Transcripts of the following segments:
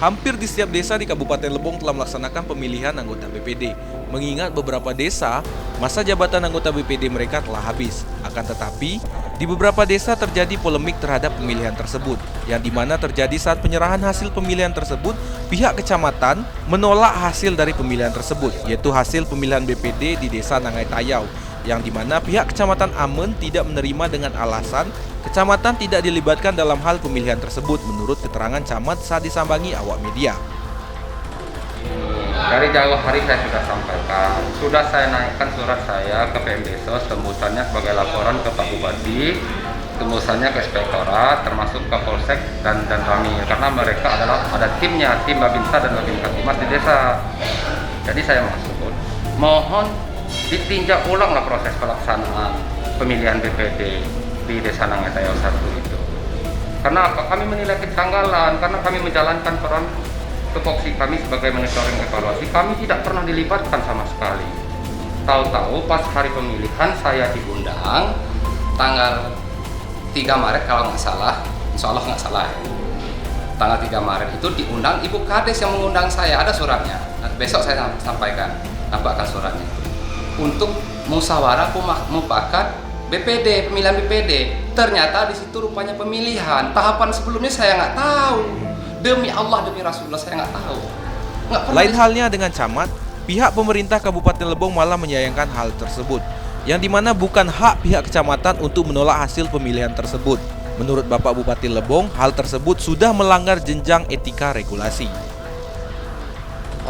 Hampir di setiap desa di Kabupaten Lebong telah melaksanakan pemilihan anggota BPD. Mengingat beberapa desa, masa jabatan anggota BPD mereka telah habis. Akan tetapi, di beberapa desa terjadi polemik terhadap pemilihan tersebut, yang dimana terjadi saat penyerahan hasil pemilihan tersebut, pihak kecamatan menolak hasil dari pemilihan tersebut, yaitu hasil pemilihan BPD di desa Nangai Tayau, yang dimana pihak kecamatan Amen tidak menerima dengan alasan kecamatan tidak dilibatkan dalam hal pemilihan tersebut menurut keterangan camat saat disambangi awak media. Dari jauh hari saya sudah sampaikan, sudah saya naikkan surat saya ke PM Desos, tembusannya sebagai laporan ke Pak Bupati, tembusannya ke Inspektorat, termasuk ke Polsek dan Ramil, karena mereka adalah ada timnya, tim Babinsa dan Babinsa Timas di desa. Jadi saya maksud, mohon ditinjau ulanglah proses pelaksanaan pemilihan BPD di Desa Nangai Tayau 1 itu. Karena kami menilai ketanggalan, karena kami menjalankan peran tupoksi kami sebagai monitoring evaluasi, kami tidak pernah dilibatkan sama sekali. Tahu-tahu pas hari pemilihan saya diundang tanggal 3 Maret kalau nggak salah, insya Allah nggak salah. Tanggal 3 Maret itu diundang Ibu Kades yang mengundang saya, ada suratnya. Nah, besok saya sampaikan, nampakkan suratnya. Untuk musyawarah mufakat BPD, pemilihan BPD. Ternyata di situ rupanya pemilihan. Tahapan sebelumnya saya nggak tahu. Demi Allah, demi Rasulullah, saya nggak tahu. Lain halnya dengan camat, pihak pemerintah Kabupaten Lebong malah menyayangkan hal tersebut, yang dimana bukan hak pihak kecamatan untuk menolak hasil pemilihan tersebut. Menurut Bapak Bupati Lebong, hal tersebut sudah melanggar jenjang etika regulasi.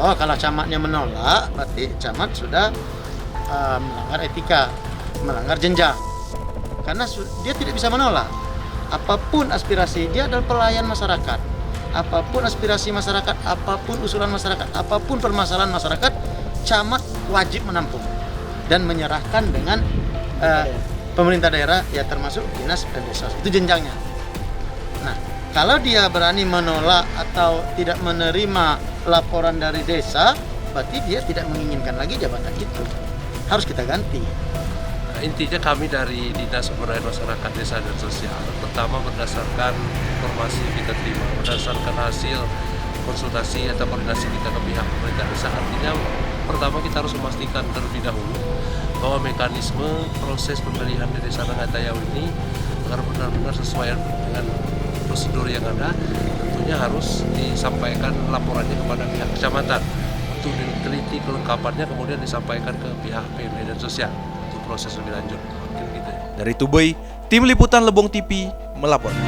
Oh, kalau camatnya menolak, berarti camat sudah melanggar etika, melanggar jenjang. Karena dia tidak bisa menolak. Apapun aspirasi, dia adalah pelayan masyarakat. Apapun aspirasi masyarakat, apapun usulan masyarakat, apapun permasalahan masyarakat, camat wajib menampung dan menyerahkan dengan pemerintah daerah, ya termasuk dinas dan desa. Itu jenjangnya. Nah, kalau dia berani menolak atau tidak menerima laporan dari desa, berarti dia tidak menginginkan lagi jabatan itu. Harus kita ganti. Intinya kami dari Dinas Pemberdayaan Masyarakat Desa dan Sosial, pertama berdasarkan informasi yang kita terima, berdasarkan hasil konsultasi atau koordinasi kita ke pihak pemerintah desa. Artinya pertama kita harus memastikan terlebih dahulu bahwa mekanisme proses pemilihan di Desa Nangai Tayau ini agar benar-benar sesuai dengan prosedur yang ada, tentunya harus disampaikan laporannya kepada pihak kecamatan untuk diteliti kelengkapannya, kemudian disampaikan ke pihak PMD dan Sosial untuk proses lebih lanjut. Gitu. Dari Tubei, Tim Liputan Lebong TV melaporkan.